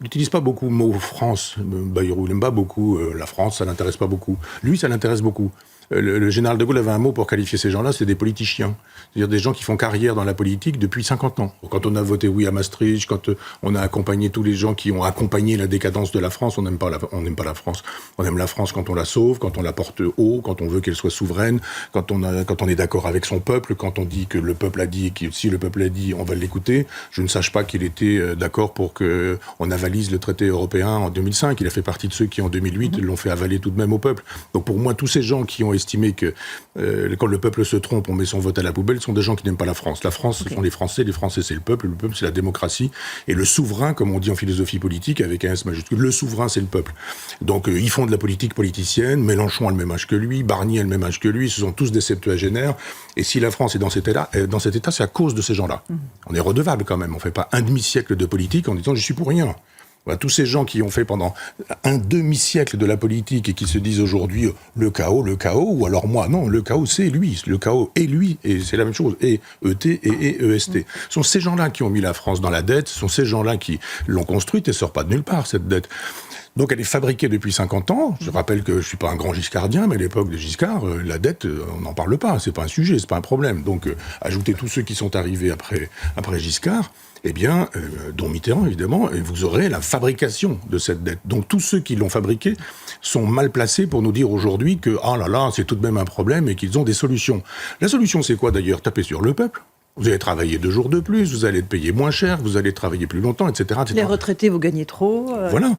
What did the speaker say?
Il n'utilise pas beaucoup le mot France. Bayrou n'aime pas beaucoup la France, ça l'intéresse pas beaucoup. Lui, ça l'intéresse beaucoup. Le général de Gaulle avait un mot pour qualifier ces gens-là, c'est des politiciens. C'est-à-dire des gens qui font carrière dans la politique depuis 50 ans. Quand on a voté oui à Maastricht, quand on a accompagné tous les gens qui ont accompagné la décadence de la France, on n'aime pas la France. On aime la France quand on la sauve, quand on la porte haut, quand on veut qu'elle soit souveraine, quand on est d'accord avec son peuple, quand on dit que le peuple a dit, et que si le peuple a dit, on va l'écouter. Je ne sache pas qu'il était d'accord pour qu'on avalise le traité européen en 2005. Il a fait partie de ceux qui, en 2008, l'ont fait avaler tout de même au peuple. Donc pour moi, tous ces gens qui ont estimé que quand le peuple se trompe, on met son vote à la poubelle, sont des gens qui n'aiment pas la France. La France, ce sont les Français c'est le peuple c'est la démocratie, et le souverain, comme on dit en philosophie politique, avec un S majuscule, le souverain c'est le peuple. Donc ils font de la politique politicienne, Mélenchon a le même âge que lui, Barnier a le même âge que lui, ce sont tous des septuagénaires, et si la France est dans cet état, c'est à cause de ces gens-là. On est redevable quand même, on ne fait pas un demi-siècle de politique en disant « je suis pour rien ». Voilà, tous ces gens qui ont fait pendant un demi-siècle de la politique et qui se disent aujourd'hui le chaos, ou alors moi, non, le chaos c'est lui, le chaos est lui, et c'est la même chose, et ET et EST. Ce sont ces gens-là qui ont mis la France dans la dette, ce sont ces gens-là qui l'ont construite et ne sort pas de nulle part, cette dette. Donc elle est fabriquée depuis 50 ans. Je rappelle que je ne suis pas un grand giscardien, mais à l'époque de Giscard, la dette, on n'en parle pas, c'est pas un sujet, c'est pas un problème. Donc ajoutez tous ceux qui sont arrivés après Giscard, eh bien, dont Mitterrand évidemment, et vous aurez la fabrication de cette dette. Donc tous ceux qui l'ont fabriquée sont mal placés pour nous dire aujourd'hui que ah là là, c'est tout de même un problème et qu'ils ont des solutions. La solution c'est quoi d'ailleurs? Taper sur le peuple. Vous allez travailler 2 jours de plus, vous allez être payé moins cher, vous allez travailler plus longtemps, etc. Les retraités, vous gagnez trop. Voilà.